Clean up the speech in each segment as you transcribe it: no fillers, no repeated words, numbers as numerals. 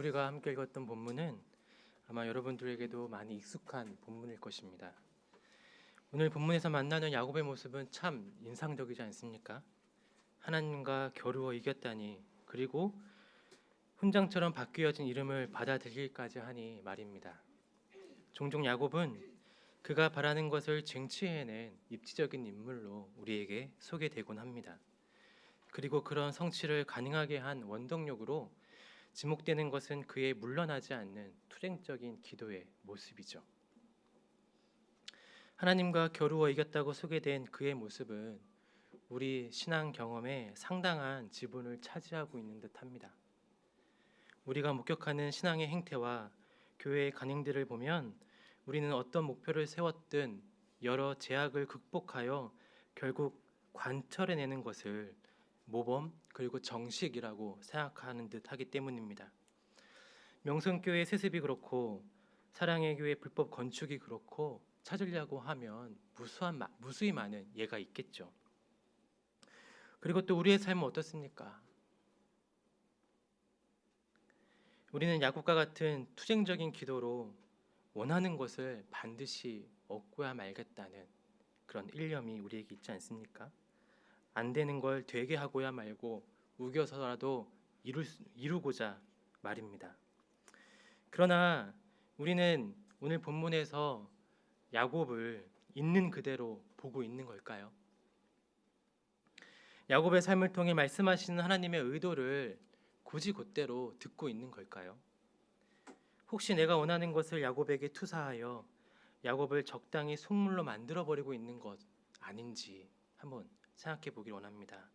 우리가 함께 읽었던 본문은 아마 여러분들에게도 많이 익숙한 본문일 것입니다. 오늘 본문에서 만나는 야곱의 모습은 참 인상적이지 않습니까? 하나님과 겨루어 이겼다니, 그리고 훈장처럼 바뀌어진 이름을 받아들이기까지 하니 말입니다. 종종 야곱은 그가 바라는 것을 쟁취해낸 입지적인 인물로 우리에게 소개되곤 합니다. 그리고 그런 성취를 가능하게 한 원동력으로 지목되는 것은 그의 물러나지 않는 투쟁적인 기도의 모습이죠. 하나님과 겨루어 이겼다고 소개된 그의 모습은 우리 신앙 경험에 상당한 지분을 차지하고 있는 듯합니다. 우리가 목격하는 신앙의 행태와 교회의 간행들을 보면 우리는 어떤 목표를 세웠든 여러 제약을 극복하여 결국 관철해내는 것을 모범 그리고 정식이라고 생각하는 듯 하기 때문입니다. 명성교회 세습이 그렇고 사랑의 교회 불법 건축이 그렇고 찾으려고 하면 무수히 많은 예가 있겠죠. 그리고 또 우리의 삶은 어떻습니까? 우리는 야곱과 같은 투쟁적인 기도로 원하는 것을 반드시 얻고야 말겠다는 그런 일념이 우리에게 있지 않습니까? 안 되는 걸 되게 하고야 말고 우겨서라도 이루고자 말입니다. 그러나 우리는 오늘 본문에서 야곱을 있는 그대로 보고 있는 걸까요? 야곱의 삶을 통해 말씀하시는 하나님의 의도를 곧이곧대로 듣고 있는 걸까요? 혹시 내가 원하는 것을 야곱에게 투사하여 야곱을 적당히 속물로 만들어버리고 있는 것 아닌지 한번 생각해 보길 원합니다.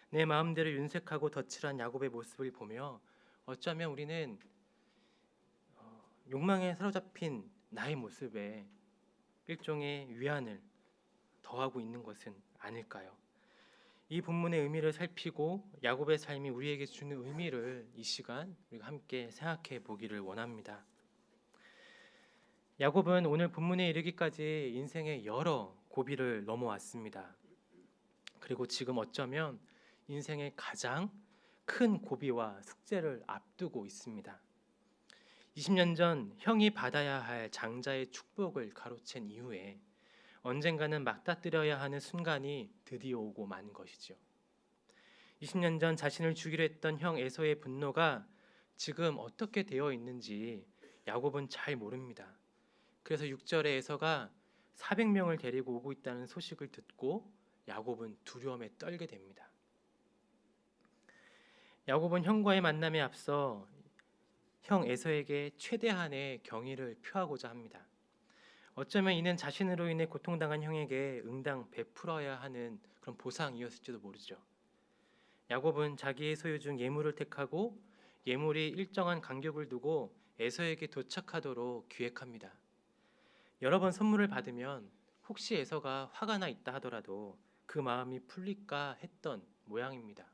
내 마음대로 윤색하고 덧칠한 야곱의 모습을 보며 어쩌면 우리는 욕망에 사로잡힌 나의 모습에 일종의 위안을 더하고 있는 것은 아닐까요? 이 본문의 의미를 살피고 야곱의 삶이 우리에게 주는 의미를 이 시간 우리가 함께 생각해 보기를 원합니다. 야곱은 오늘 본문에 이르기까지 인생의 여러 고비를 넘어왔습니다. 그리고 지금 어쩌면 인생의 가장 큰 고비와 숙제를 앞두고 있습니다. 20년 전 형이 받아야 할 장자의 축복을 가로챈 이후에 언젠가는 맞닥뜨려야 하는 순간이 드디어 오고 만 것이죠. 20년 전 자신을 죽이려 했던 형 에서의 분노가 지금 어떻게 되어 있는지 야곱은 잘 모릅니다. 그래서 6절에 에서가 400명을 데리고 오고 있다는 소식을 듣고 야곱은 두려움에 떨게 됩니다. 야곱은 형과의 만남에 앞서 형 에서에게 최대한의 경의를 표하고자 합니다. 어쩌면 이는 자신으로 인해 고통당한 형에게 응당 베풀어야 하는 그런 보상이었을지도 모르죠. 야곱은 자기의 소유 중 예물을 택하고 예물이 일정한 간격을 두고 에서에게 도착하도록 기획합니다. 여러 번 선물을 받으면 혹시 에서가 화가 나 있다 하더라도 그 마음이 풀릴까 했던 모양입니다.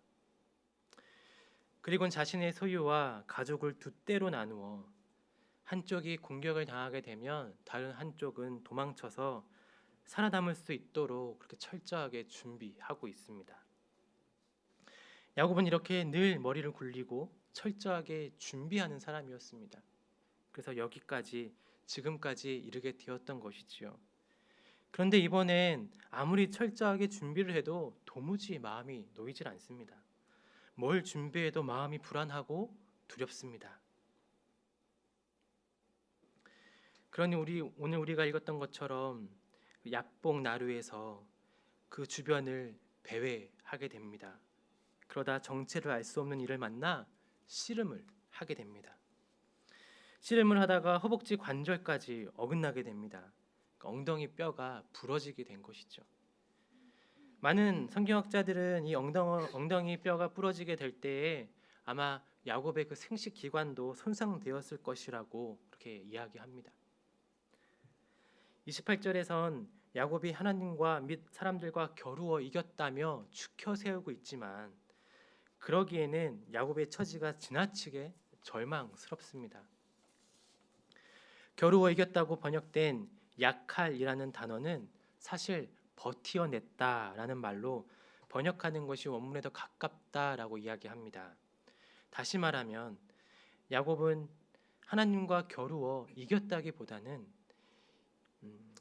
그리고는 자신의 소유와 가족을 두 때로 나누어 한쪽이 공격을 당하게 되면 다른 한쪽은 도망쳐서 살아남을 수 있도록 그렇게 철저하게 준비하고 있습니다. 야곱은 이렇게 늘 머리를 굴리고 철저하게 준비하는 사람이었습니다. 그래서 여기까지 지금까지 이르게 되었던 것이지요. 그런데 이번엔 아무리 철저하게 준비를 해도 도무지 마음이 놓이질 않습니다. 뭘 준비해도 마음이 불안하고 두렵습니다. 그러니 오늘 우리가 읽었던 것처럼 약복 나루에서 그 주변을 배회하게 됩니다. 그러다 정체를 알 수 없는 이를 만나 씨름을 하게 됩니다. 씨름을 하다가 허벅지 관절까지 어긋나게 됩니다. 엉덩이 뼈가 부러지게 된 것이죠. 많은 성경학자들은 이 엉덩이 뼈가 부러지게 될 때에 아마 야곱의 그 생식 기관도 손상되었을 것이라고 그렇게 이야기합니다. 28절에선 야곱이 하나님과 및 사람들과 겨루어 이겼다며 추켜 세우고 있지만 그러기에는 야곱의 처지가 지나치게 절망스럽습니다. 겨루어 이겼다고 번역된 약할이라는 단어는 사실 버티어냈다라는 말로 번역하는 것이 원문에 더 가깝다라고 이야기합니다. 다시 말하면 야곱은 하나님과 겨루어 이겼다기보다는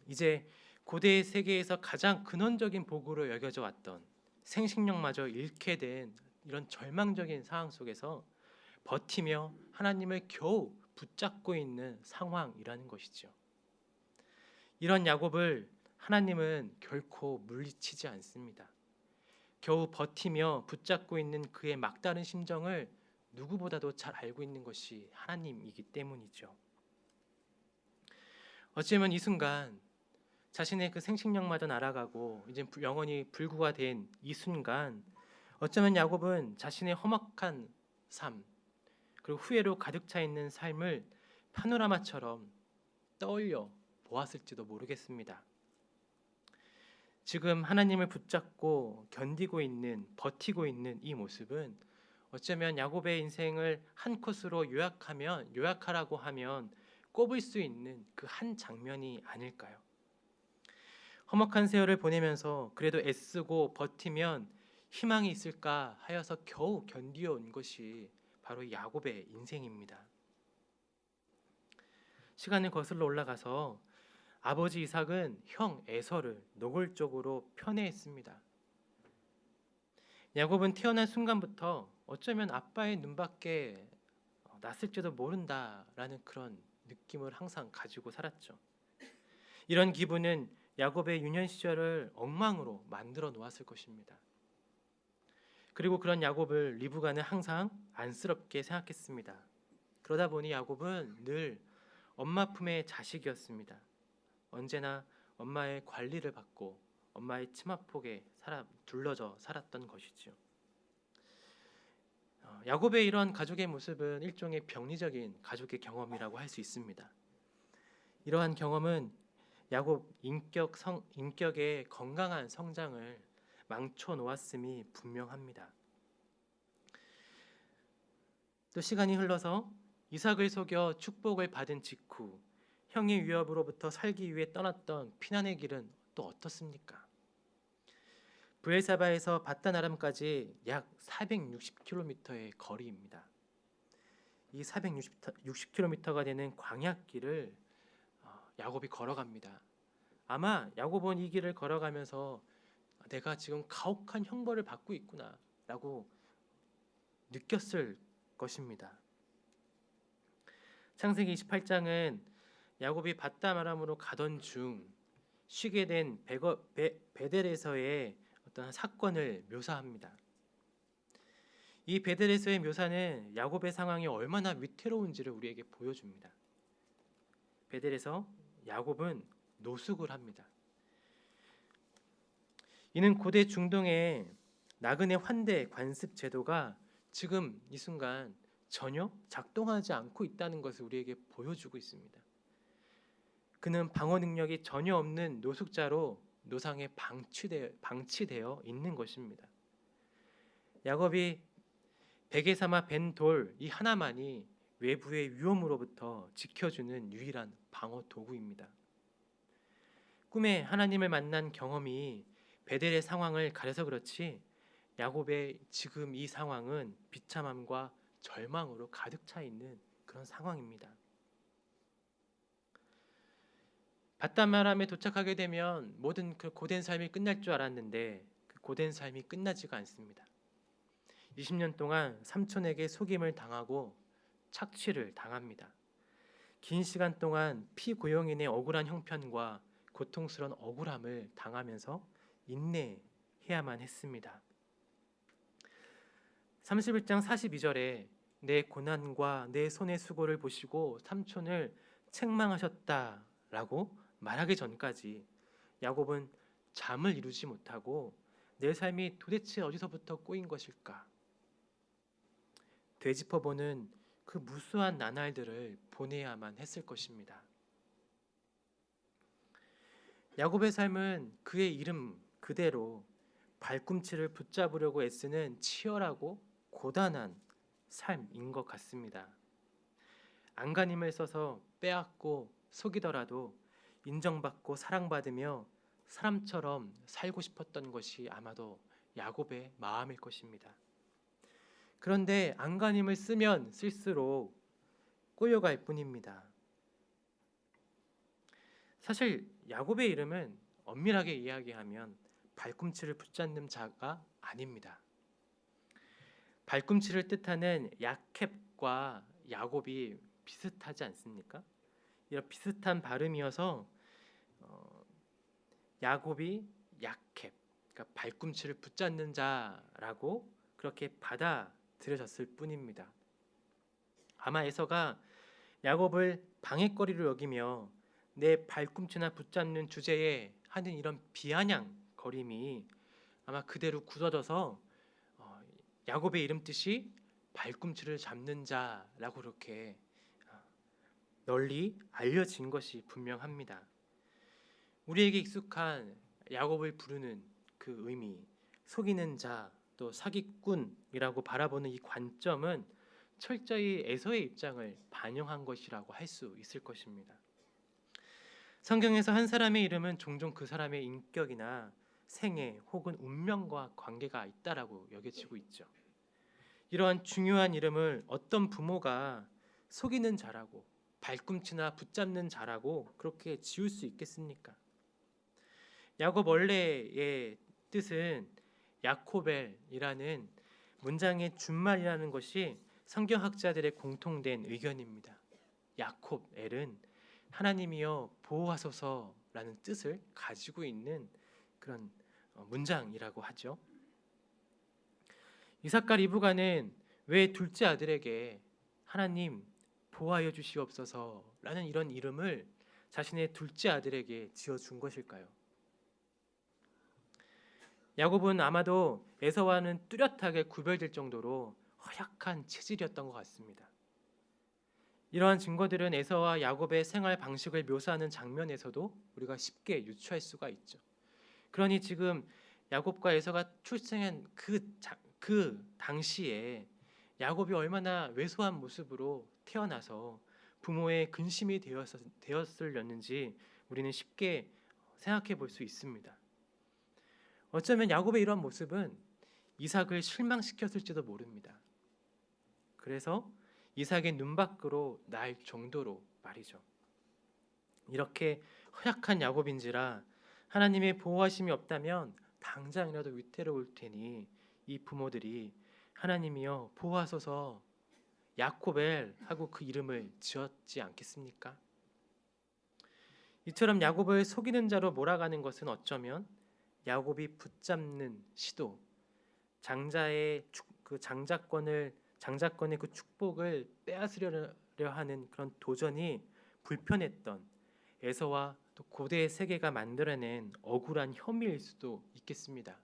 이제 고대 세계에서 가장 근원적인 복으로 여겨져 왔던 생식력마저 잃게 된 이런 절망적인 상황 속에서 버티며 하나님을 겨우 붙잡고 있는 상황이라는 것이죠. 이런 야곱을 하나님은 결코 물리치지 않습니다. 겨우 버티며 붙잡고 있는 그의 막다른 심정을 누구보다도 잘 알고 있는 것이 하나님이기 때문이죠. 어쩌면 이 순간 자신의 그 생식력마저 날아가고 이제 영원히 불구가 된 이 순간, 어쩌면 야곱은 자신의 험악한 삶 그리고 후회로 가득 차 있는 삶을 파노라마처럼 떠올려 보았을지도 모르겠습니다. 지금 하나님을 붙잡고 견디고 있는, 버티고 있는 이 모습은 어쩌면 야곱의 인생을 한 컷으로 요약하라고 하면 꼽을 수 있는 그 한 장면이 아닐까요? 험악한 세월을 보내면서 그래도 애쓰고 버티면 희망이 있을까 하여서 겨우 견디어온 것이 바로 야곱의 인생입니다. 시간을 거슬러 올라가서 아버지 이삭은 형 에서를 노골적으로 편애했습니다. 야곱은 태어난 순간부터 어쩌면 아빠의 눈밖에 났을지도 모른다라는 그런 느낌을 항상 가지고 살았죠. 이런 기분은 야곱의 유년 시절을 엉망으로 만들어 놓았을 것입니다. 그리고 그런 야곱을 리브가는 항상 안쓰럽게 생각했습니다. 그러다 보니 야곱은 늘 엄마 품의 자식이었습니다. 언제나 엄마의 관리를 받고 엄마의 치마폭에 둘러져 살았던 것이죠. 야곱의 이런 가족의 모습은 일종의 병리적인 가족의 경험이라고 할 수 있습니다. 이러한 경험은 야곱 인격의 건강한 성장을 망쳐 놓았음이 분명합니다. 또 시간이 흘러서 이삭을 속여 축복을 받은 직후 형의 위협으로부터 살기 위해 떠났던 피난의 길은 또 어떻습니까? 브엘사바에서 밧단 아람까지 약 460km의 거리입니다. 이 460km가 되는 광야길을 야곱이 걸어갑니다. 아마 야곱은 이 길을 걸어가면서 내가 지금 가혹한 형벌을 받고 있구나라고 느꼈을 것입니다. 창세기 28장은 야곱이 밧단 아람으로 가던 중 쉬게 된 베델에서의 어떤 사건을 묘사합니다. 이 베델에서의 묘사는 야곱의 상황이 얼마나 위태로운지를 우리에게 보여줍니다. 베델에서 야곱은 노숙을 합니다. 이는 고대 중동의 나그네 환대 관습 제도가 지금 이 순간 전혀 작동하지 않고 있다는 것을 우리에게 보여주고 있습니다. 그는 방어 능력이 전혀 없는 노숙자로 노상에 방치되어 있는 것입니다. 야곱이 베개 삼아 벤 돌 이 하나만이 외부의 위험으로부터 지켜주는 유일한 방어 도구입니다. 꿈에 하나님을 만난 경험이 베델의 상황을 가려서 그렇지 야곱의 지금 이 상황은 비참함과 절망으로 가득 차 있는 그런 상황입니다. 밧단 아람에 도착하게 되면 모든 그 고된 삶이 끝날 줄 알았는데 그 고된 삶이 끝나지가 않습니다. 20년 동안 삼촌에게 속임을 당하고 착취를 당합니다. 긴 시간 동안 피고용인의 억울한 형편과 고통스러운 억울함을 당하면서 인내해야만 했습니다. 31장 42절에 내 고난과 내 손의 수고를 보시고 삼촌을 책망하셨다라고 말하기 전까지 야곱은 잠을 이루지 못하고 내 삶이 도대체 어디서부터 꼬인 것일까 되짚어보는 그 무수한 나날들을 보내야만 했을 것입니다. 야곱의 삶은 그의 이름 그대로 발꿈치를 붙잡으려고 애쓰는 치열하고 고단한 삶인 것 같습니다. 안간힘을 써서 빼앗고 속이더라도 인정받고 사랑받으며 사람처럼 살고 싶었던 것이 아마도 야곱의 마음일 것입니다. 그런데 안간힘을 쓰면 쓸수록 꼬여갈 뿐입니다. 사실 야곱의 이름은 엄밀하게 이야기하면 발꿈치를 붙잡는 자가 아닙니다. 발꿈치를 뜻하는 야캑과 야곱이 비슷하지 않습니까? 이런 비슷한 발음이어서 야곱이 야캑, 그러니까 발꿈치를 붙잡는 자라고 그렇게 받아들여졌을 뿐입니다. 아마 에서가 야곱을 방해거리로 여기며 내 발꿈치나 붙잡는 주제에 하는 이런 비아냥거림이 아마 그대로 굳어져서 야곱의 이름 뜻이 발꿈치를 잡는 자라고 그렇게 널리 알려진 것이 분명합니다. 우리에게 익숙한 야곱을 부르는 그 의미, 속이는 자, 또 사기꾼이라고 바라보는 이 관점은 철저히 에서의 입장을 반영한 것이라고 할 수 있을 것입니다. 성경에서 한 사람의 이름은 종종 그 사람의 인격이나 생애 혹은 운명과 관계가 있다라고 여겨지고 있죠. 이러한 중요한 이름을 어떤 부모가 속이는 자라고 발꿈치나 붙잡는 자라고 그렇게 지을 수 있겠습니까? 야곱 원래의 뜻은 야코벨이라는 문장의 준말이라는 것이 성경학자들의 공통된 의견입니다. 야콥엘은 하나님이여 보호하소서라는 뜻을 가지고 있는 그런 문장이라고 하죠. 이삭과 리브가는 왜 둘째 아들에게 하나님 보호하여 주시옵소서라는 이런 이름을 자신의 둘째 아들에게 지어준 것일까요? 야곱은 아마도 에서와는 뚜렷하게 구별될 정도로 허약한 체질이었던 것 같습니다. 이러한 증거들은 에서와 야곱의 생활 방식을 묘사하는 장면에서도 우리가 쉽게 유추할 수가 있죠. 그러니 지금 야곱과 에서가 출생한 그 당시에 야곱이 얼마나 왜소한 모습으로 태어나서 부모의 근심이 되었으려는지 우리는 쉽게 생각해 볼 수 있습니다. 어쩌면 야곱의 이런 모습은 이삭을 실망시켰을지도 모릅니다. 그래서 이삭의 눈 밖으로 날 정도로 말이죠. 이렇게 허약한 야곱인지라 하나님의 보호하심이 없다면 당장이라도 위태로울 테니 이 부모들이 하나님이여 보호하소서 야코벨 하고 그 이름을 지었지 않겠습니까? 이처럼 야곱을 속이는 자로 몰아가는 것은 어쩌면 야곱이 붙잡는 시도, 장자권의 그 축복을 빼앗으려 하는 그런 도전이 불편했던 에서와 또 고대의 세계가 만들어낸 억울한 혐의일 수도 있겠습니다.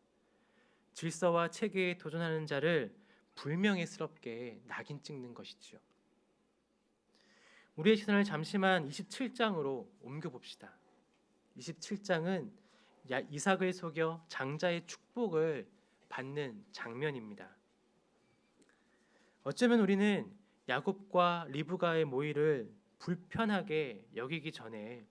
질서와 체계에 도전하는 자를 불명예스럽게 낙인 찍는 것이지요. 우리의 시선을 잠시만 27장으로 옮겨봅시다. 27장은 이삭을 속여 장자의 축복을 받는 장면입니다. 어쩌면 우리는 야곱과 리브가의 모의를 불편하게 여기기 전에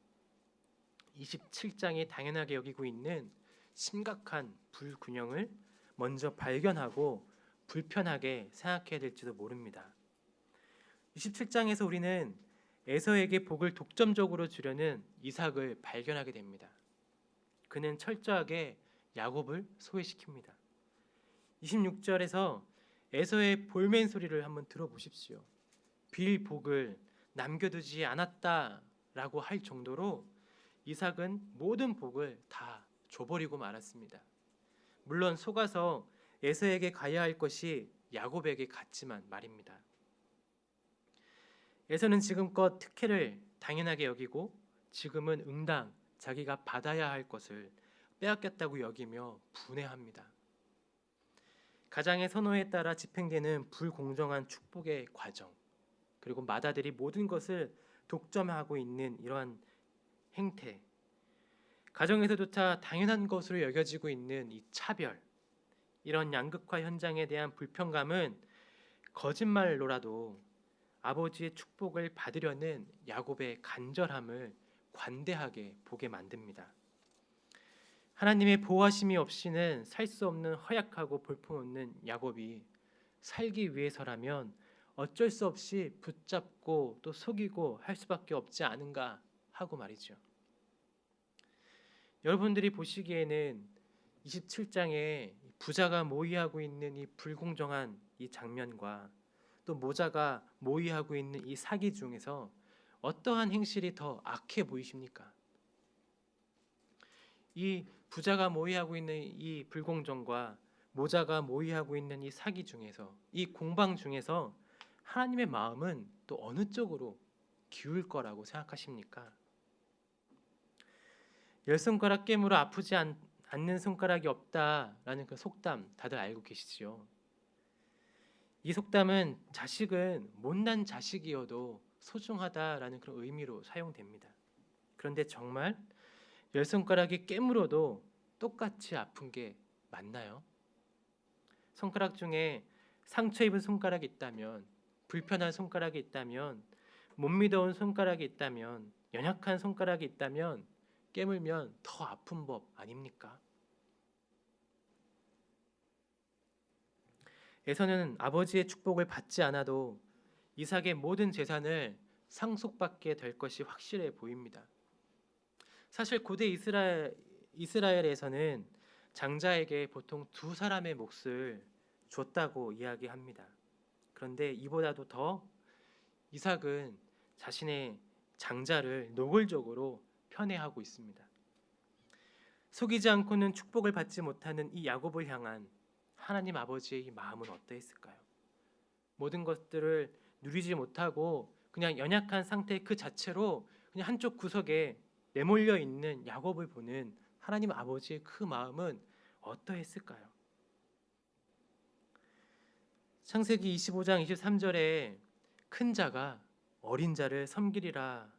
27장이 당연하게 여기고 있는 심각한 불균형을 먼저 발견하고 불편하게 생각해야 될지도 모릅니다. 27장에서 우리는 에서에게 복을 독점적으로 주려는 이삭을 발견하게 됩니다. 그는 철저하게 야곱을 소외시킵니다. 26절에서 에서의 볼멘 소리를 한번 들어보십시오. 빌 복을 남겨두지 않았다라고 할 정도로 이삭은 모든 복을 다 줘버리고 말았습니다. 물론 속아서 에서에게 가야 할 것이 야곱에게 갔지만 말입니다. 에서는 지금껏 특혜를 당연하게 여기고 지금은 응당 자기가 받아야 할 것을 빼앗겼다고 여기며 분해합니다. 가장의 선호에 따라 집행되는 불공정한 축복의 과정, 그리고 맏아들이 모든 것을 독점하고 있는 이러한 행태, 가정에서조차 당연한 것으로 여겨지고 있는 이 차별, 이런 양극화 현장에 대한 불편감은 거짓말로라도 아버지의 축복을 받으려는 야곱의 간절함을 관대하게 보게 만듭니다. 하나님의 보호하심이 없이는 살 수 없는 허약하고 볼품없는 야곱이 살기 위해서라면 어쩔 수 없이 붙잡고 또 속이고 할 수밖에 없지 않은가 하고 말이죠. 여러분들이 보시기에는 27장에 부자가 모의하고 있는 이 불공정한 이 장면과 또 모자가 모의하고 있는 이 사기 중에서 어떠한 행실이 더 악해 보이십니까? 이 부자가 모의하고 있는 이 불공정과 모자가 모의하고 있는 이 사기 중에서, 이 공방 중에서 하나님의 마음은 또 어느 쪽으로 기울 거라고 생각하십니까? 열 손가락 깨물어 아프지 않는 손가락이 없다라는 그 속담 다들 알고 계시지요? 이 속담은 자식은 못난 자식이어도 소중하다라는 그런 의미로 사용됩니다. 그런데 정말 열 손가락이 깨물어도 똑같이 아픈 게 맞나요? 손가락 중에 상처 입은 손가락이 있다면, 불편한 손가락이 있다면, 못 믿어온 손가락이 있다면, 연약한 손가락이 있다면 깨물면 더 아픈 법 아닙니까? 에서는 아버지의 축복을 받지 않아도 이삭의 모든 재산을 상속받게 될 것이 확실해 보입니다. 사실 고대 이스라엘에서는 장자에게 보통 두 사람의 몫을 줬다고 이야기합니다. 그런데 이보다도 더 이삭은 자신의 장자를 노골적으로 편애하고 있습니다. 속이지 않고는 축복을 받지 못하는 이 야곱을 향한 하나님 아버지의 이 마음은 어떠했을까요? 모든 것들을 누리지 못하고 그냥 연약한 상태 그 자체로 그냥 한쪽 구석에 내몰려 있는 야곱을 보는 하나님 아버지의 그 마음은 어떠했을까요? 창세기 25장 23절에 큰 자가 어린 자를 섬기리라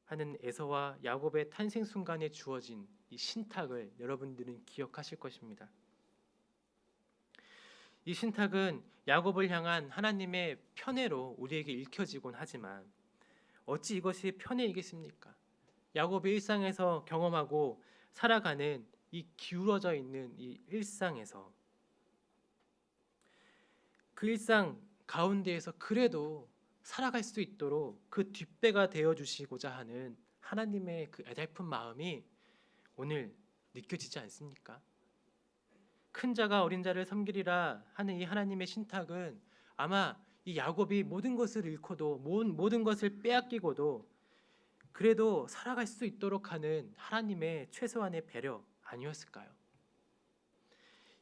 하는 에서와 야곱의 탄생 순간에 주어진 이 신탁을 여러분들은 기억하실 것입니다. 이 신탁은 야곱을 향한 하나님의 편애로 우리에게 읽혀지곤 하지만 어찌 이것이 편애이겠습니까? 야곱의 일상에서 경험하고 살아가는 이 기울어져 있는 이 일상에서 그 일상 가운데에서 그래도 살아갈 수 있도록 그 뒷배가 되어 주시고자 하는 하나님의 그 애달픈 마음이 오늘 느껴지지 않습니까? 큰 자가 어린 자를 섬기리라 하는 이 하나님의 신탁은 아마 이 야곱이 모든 것을 잃고도 모든 것을 빼앗기고도 그래도 살아갈 수 있도록 하는 하나님의 최소한의 배려 아니었을까요?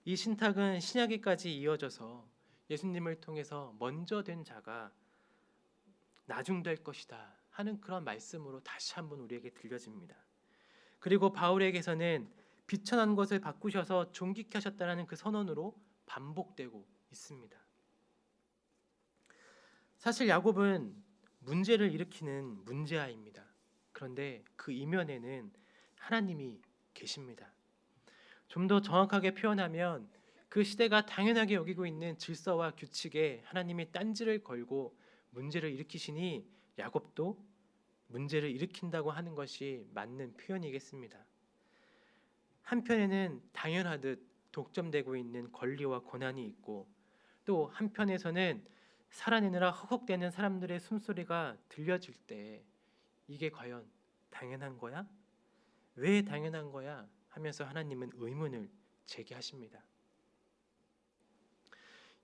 이 신탁은 신약기까지 이어져서 예수님을 통해서 먼저 된 자가 나중될 것이다 하는 그런 말씀으로 다시 한번 우리에게 들려집니다. 그리고 바울에게서는 비천한 것을 바꾸셔서 존귀케 하셨다는 그 선언으로 반복되고 있습니다. 사실 야곱은 문제를 일으키는 문제아입니다. 그런데 그 이면에는 하나님이 계십니다. 좀 더 정확하게 표현하면 그 시대가 당연하게 여기고 있는 질서와 규칙에 하나님이 딴지를 걸고 문제를 일으키시니 야곱도 문제를 일으킨다고 하는 것이 맞는 표현이겠습니다. 한편에는 당연하듯 독점되고 있는 권리와 권한이 있고 또 한편에서는 살아내느라 허걱대는 사람들의 숨소리가 들려질 때 이게 과연 당연한 거야? 왜 당연한 거야? 하면서 하나님은 의문을 제기하십니다.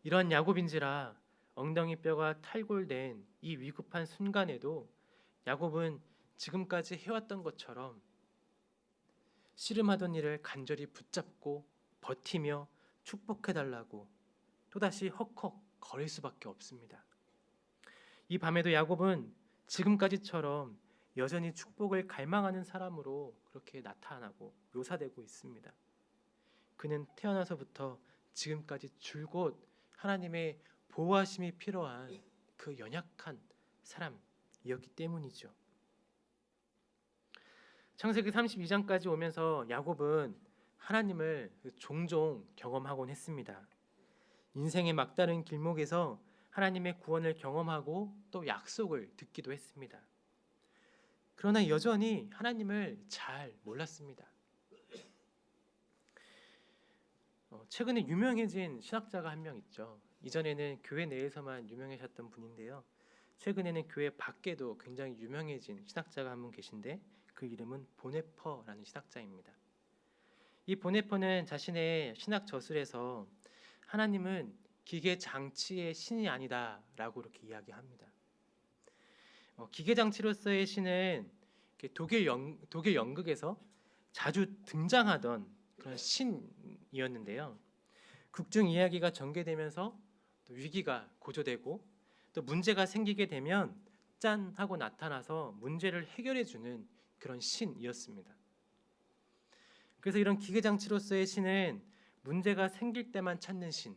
이런 야곱인지라 엉덩이뼈가 탈골된 이 위급한 순간에도 야곱은 지금까지 해왔던 것처럼 씨름하던 일을 간절히 붙잡고 버티며 축복해달라고 또다시 헉헉 거릴 수밖에 없습니다. 이 밤에도 야곱은 지금까지처럼 여전히 축복을 갈망하는 사람으로 그렇게 나타나고 묘사되고 있습니다. 그는 태어나서부터 지금까지 줄곧 하나님의 보호하심이 필요한 그 연약한 사람이었기 때문이죠. 창세기 32장까지 오면서 야곱은 하나님을 종종 경험하곤 했습니다. 인생의 막다른 길목에서 하나님의 구원을 경험하고 또 약속을 듣기도 했습니다. 그러나 여전히 하나님을 잘 몰랐습니다. 최근에 유명해진 신학자가 한 명 있죠. 이전에는 교회 내에서만 유명하셨던 분인데요. 최근에는 교회 밖에도 굉장히 유명해진 신학자가 한 분 계신데 그 이름은 보네퍼라는 신학자입니다. 이 보네퍼는 자신의 신학 저술에서 하나님은 기계 장치의 신이 아니다라고 이렇게 이야기합니다. 기계 장치로서의 신은 독일 연극에서 자주 등장하던 그런 신이었는데요. 극중 이야기가 전개되면서 또 위기가 고조되고 또 문제가 생기게 되면 짠 하고 나타나서 문제를 해결해 주는 그런 신이었습니다. 그래서 이런 기계 장치로서의 신은 문제가 생길 때만 찾는 신,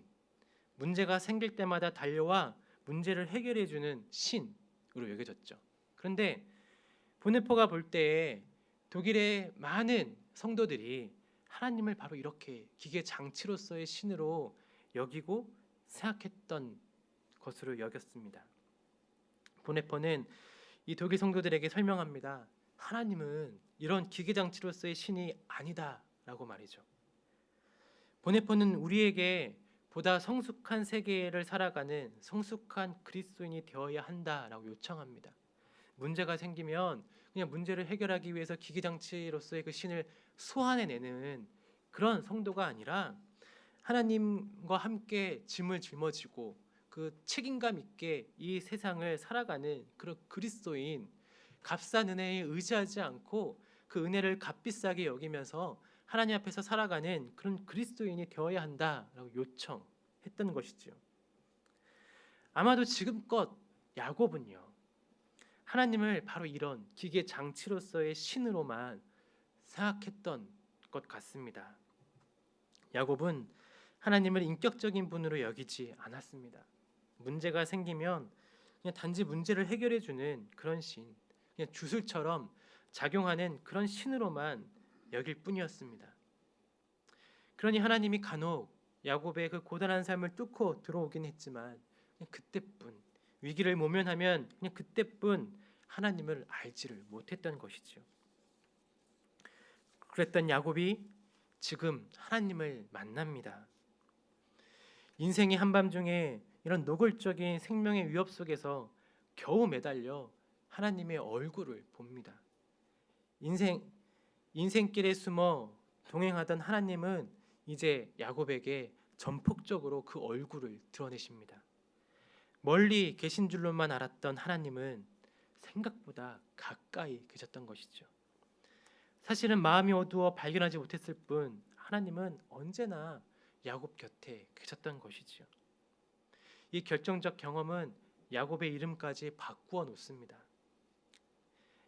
문제가 생길 때마다 달려와 문제를 해결해 주는 신으로 여겨졌죠. 그런데 보네퍼가 볼 때 독일의 많은 성도들이 하나님을 바로 이렇게 기계 장치로서의 신으로 여기고 생각했던 것으로 여겼습니다. 보네퍼는 이 독일 성도들에게 설명합니다. 하나님은 이런 기계 장치로서의 신이 아니다라고 말이죠. 보네퍼는 우리에게 보다 성숙한 세계를 살아가는 성숙한 그리스도인이 되어야 한다라고 요청합니다. 문제가 생기면 그냥 문제를 해결하기 위해서 기계 장치로서의 그 신을 소환해내는 그런 성도가 아니라 하나님과 함께 짐을 짊어지고 그 책임감 있게 이 세상을 살아가는 그런 그리스도인, 값싼 은혜에 의지하지 않고 그 은혜를 값비싸게 여기면서 하나님 앞에서 살아가는 그런 그리스도인이 되어야 한다라고 요청했던 것이지요. 아마도 지금껏 야곱은요, 하나님을 바로 이런 기계 장치로서의 신으로만 생각했던 것 같습니다. 야곱은 하나님을 인격적인 분으로 여기지 않았습니다. 문제가 생기면 그냥 단지 문제를 해결해 주는 그런 신, 그냥 주술처럼 작용하는 그런 신으로만 여길 뿐이었습니다. 그러니 하나님이 간혹 야곱의 그 고단한 삶을 뚫고 들어오긴 했지만 그냥 그때뿐, 위기를 모면하면 그냥 그때뿐 하나님을 알지를 못했던 것이지요. 그랬던 야곱이 지금 하나님을 만납니다. 인생의 한밤중에 이런 노골적인 생명의 위협 속에서 겨우 매달려 하나님의 얼굴을 봅니다. 인생길에 숨어 동행하던 하나님은 이제 야곱에게 전폭적으로 그 얼굴을 드러내십니다. 멀리 계신 줄로만 알았던 하나님은 생각보다 가까이 계셨던 것이죠. 사실은 마음이 어두워 발견하지 못했을 뿐 하나님은 언제나 야곱 곁에 계셨던 것이지요. 이 결정적 경험은 야곱의 이름까지 바꾸어 놓습니다.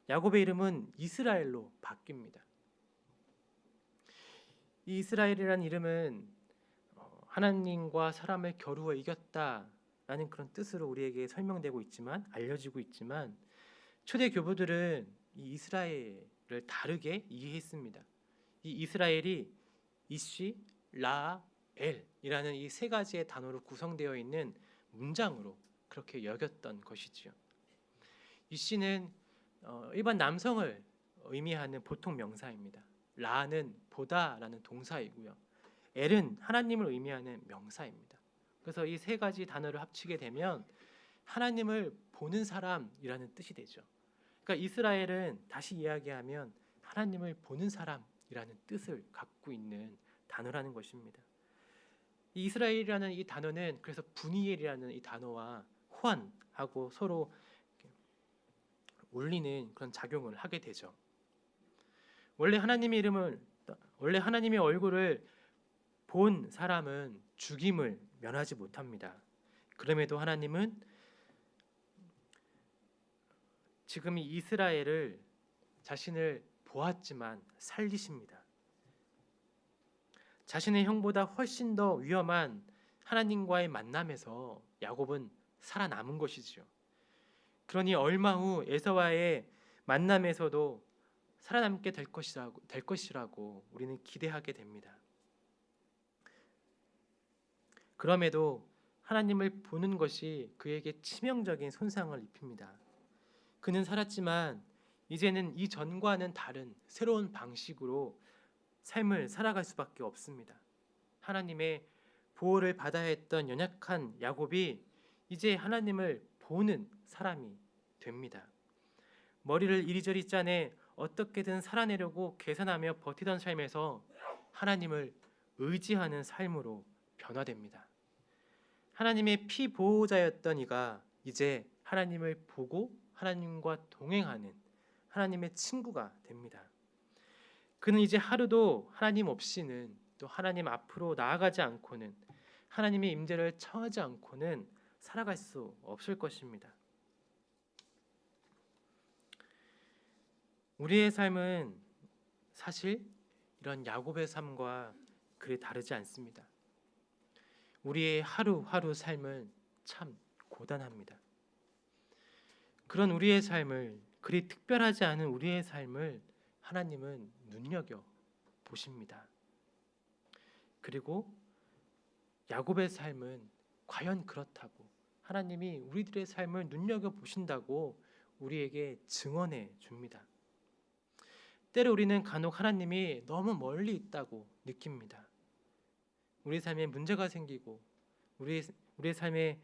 야곱의 이름은 이스라엘로 바뀝니다. 이 이스라엘이라는 이름은 하나님과 사람을 겨루어 이겼다라는 그런 뜻으로 우리에게 설명되고 있지만, 알려지고 있지만 초대 교부들은 이 이스라엘을 다르게 이해했습니다. 이 이스라엘이 이시, 라엘이라는 이 세 가지의 단어로 구성되어 있는 문장으로 그렇게 여겼던 것이지요. 이시는 일반 남성을 의미하는 보통 명사입니다. 라는 보다라는 동사이고요. 엘은 하나님을 의미하는 명사입니다. 그래서 이 세 가지 단어를 합치게 되면 하나님을 보는 사람이라는 뜻이 되죠. 그러니까 이스라엘은 다시 이야기하면 하나님을 보는 사람이라는 뜻을 갖고 있는 단어라는 것입니다. 이 이스라엘이라는 이 단어는 그래서 분이엘이라는 이 단어와 호환하고 서로 올리는 그런 작용을 하게 되죠. 원래 하나님의 얼굴을 본 사람은 죽임을 면하지 못합니다. 그럼에도 하나님은 지금 이 이스라엘을 자신을 보았지만 살리십니다. 자신의 형보다 훨씬 더 위험한 하나님과의 만남에서 야곱은 살아남은 것이지요. 그러니 얼마 후 에서와의 만남에서도 살아남게 될 것이라고 우리는 기대하게 됩니다. 그럼에도 하나님을 보는 것이 그에게 치명적인 손상을 입힙니다. 그는 살았지만 이제는 이전과는 다른 새로운 방식으로 삶을 살아갈 수밖에 없습니다. 하나님의 보호를 받아야 했던 연약한 야곱이 이제 하나님을 보는 사람이 됩니다. 머리를 이리저리 짜내 어떻게든 살아내려고 계산하며 버티던 삶에서 하나님을 의지하는 삶으로 변화됩니다. 하나님의 피보호자였던 이가 이제 하나님을 보고 하나님과 동행하는 하나님의 친구가 됩니다. 그는 이제 하루도 하나님 없이는, 또 하나님 앞으로 나아가지 않고는, 하나님의 임재를 청하지 않고는 살아갈 수 없을 것입니다. 우리의 삶은 사실 이런 야곱의 삶과 그리 다르지 않습니다. 우리의 하루하루 삶은 참 고단합니다. 그런 우리의 삶을, 그리 특별하지 않은 우리의 삶을 하나님은 눈여겨 보십니다. 그리고 야곱의 삶은 과연 그렇다고, 하나님이 우리들의 삶을 눈여겨 보신다고 우리에게 증언해 줍니다. 때로 우리는 간혹 하나님이 너무 멀리 있다고 느낍니다. 우리 삶에 문제가 생기고 우리 삶이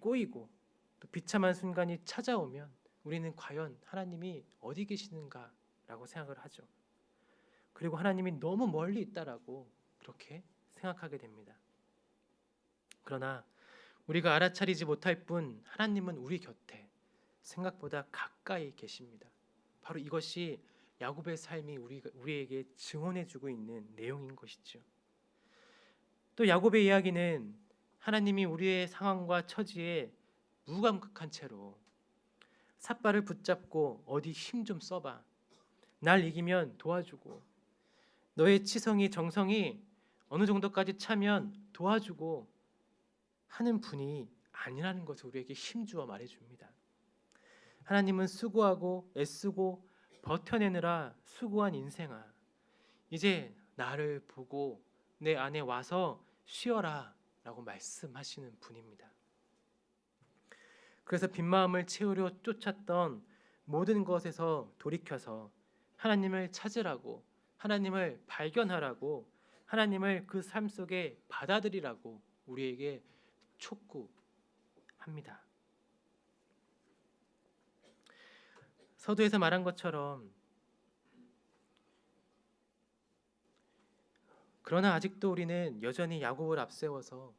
꼬이고 또 비참한 순간이 찾아오면 우리는 과연 하나님이 어디 계시는가라고 생각을 하죠. 그리고 하나님이 너무 멀리 있다라고 그렇게 생각하게 됩니다. 그러나 우리가 알아차리지 못할 뿐 하나님은 우리 곁에 생각보다 가까이 계십니다. 바로 이것이 야곱의 삶이 우리에게 증언해주고 있는 내용인 것이죠. 또 야곱의 이야기는 하나님이 우리의 상황과 처지에 무감각한 채로 삿발을 붙잡고 어디 힘 좀 써봐, 날 이기면 도와주고, 너의 치성이 정성이 어느 정도까지 차면 도와주고 하는 분이 아니라는 것을 우리에게 힘주어 말해줍니다. 하나님은 수고하고 애쓰고 버텨내느라 수고한 인생아, 이제 나를 보고 내 안에 와서 쉬어라 라고 말씀하시는 분입니다. 그래서 빈마음을 채우려 쫓았던 모든 것에서 돌이켜서 하나님을 찾으라고, 하나님을 발견하라고, 하나님을 그 삶 속에 받아들이라고 우리에게 촉구합니다. 서두에서 말한 것처럼, 그러나 아직도 우리는 여전히 야곱을 앞세워서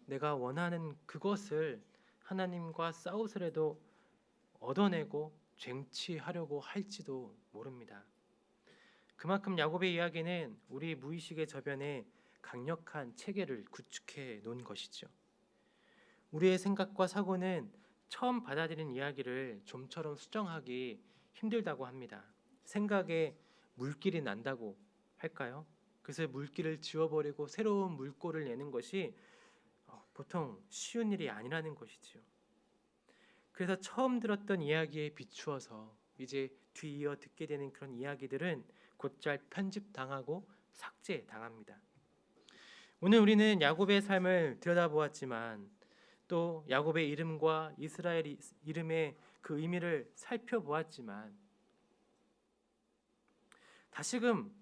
내가 원하는 그것을 하나님과 싸우더라도 얻어내고 쟁취하려고 할지도 모릅니다. 그만큼 야곱의 이야기는 우리 무의식의 저변에 강력한 체계를 구축해 놓은 것이죠. 우리의 생각과 사고는 처음 받아들인 이야기를 좀처럼 수정하기 힘들다고 합니다. 생각에 물길이 난다고 할까요? 그래서 물길을 지워버리고 새로운 물꼬를 내는 것이 보통 쉬운 일이 아니라는 것이지요. 그래서 처음 들었던 이야기에 비추어서 이제 뒤이어 듣게 되는 그런 이야기들은 곧잘 편집당하고 삭제당합니다. 오늘 우리는 야곱의 삶을 들여다보았지만 또 야곱의 이름과 이스라엘 이름의 그 의미를 살펴보았지만 다시금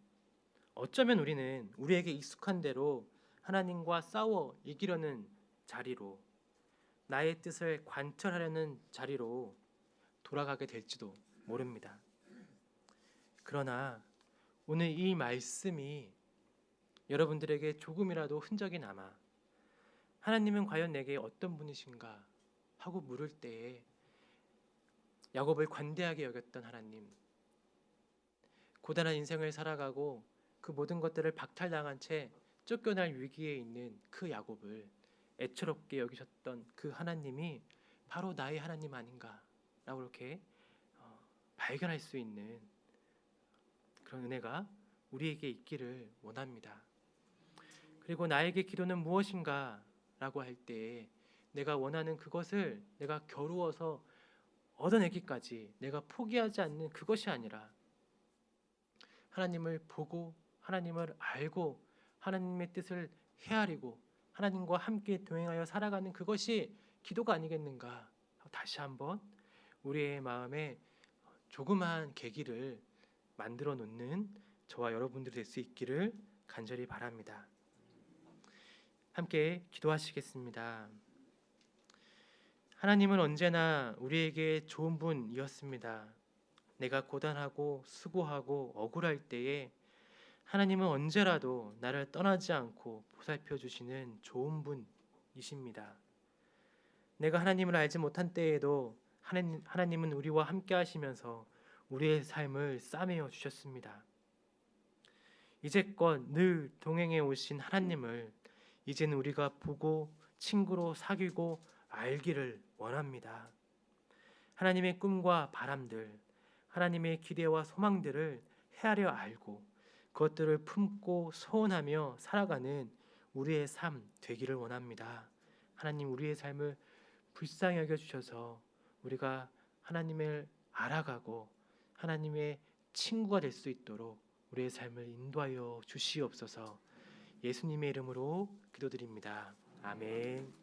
어쩌면 우리는 우리에게 익숙한 대로 하나님과 싸워 이기려는 자리로, 나의 뜻을 관철하려는 자리로 돌아가게 될지도 모릅니다. 그러나 오늘 이 말씀이 여러분들에게 조금이라도 흔적이 남아 하나님은 과연 내게 어떤 분이신가 하고 물을 때에 야곱을 관대하게 여겼던 하나님, 고단한 인생을 살아가고 그 모든 것들을 박탈당한 채 쫓겨날 위기에 있는 그 야곱을 애처롭게 여기셨던 그 하나님이 바로 나의 하나님 아닌가라고 이렇게 발견할 수 있는 그런 은혜가 우리에게 있기를 원합니다. 그리고 나에게 기도는 무엇인가 라고 할 때 내가 원하는 그것을 내가 겨루어서 얻어내기까지 내가 포기하지 않는 그것이 아니라 하나님을 보고 하나님을 알고 하나님의 뜻을 헤아리고 하나님과 함께 동행하여 살아가는 그것이 기도가 아니겠는가. 다시 한번 우리의 마음에 조그마한 계기를 만들어 놓는 저와 여러분들이 될 수 있기를 간절히 바랍니다. 함께 기도하시겠습니다. 하나님은 언제나 우리에게 좋은 분이었습니다. 내가 고단하고 수고하고 억울할 때에 하나님은 언제라도 나를 떠나지 않고 보살펴 주시는 좋은 분이십니다. 내가 하나님을 알지 못한 때에도 하나님은 우리와 함께 하시면서 우리의 삶을 싸매어 주셨습니다. 이제껏 늘 동행해 오신 하나님을 이제는 우리가 보고 친구로 사귀고 알기를 원합니다. 하나님의 꿈과 바람들, 하나님의 기대와 소망들을 헤아려 알고 그것들을 품고 소원하며 살아가는 우리의 삶 되기를 원합니다. 하나님, 우리의 삶을 불쌍히 여겨 주셔서 우리가 하나님을 알아가고 하나님의 친구가 될 수 있도록 우리의 삶을 인도하여 주시옵소서. 예수님의 이름으로 기도드립니다. 아멘.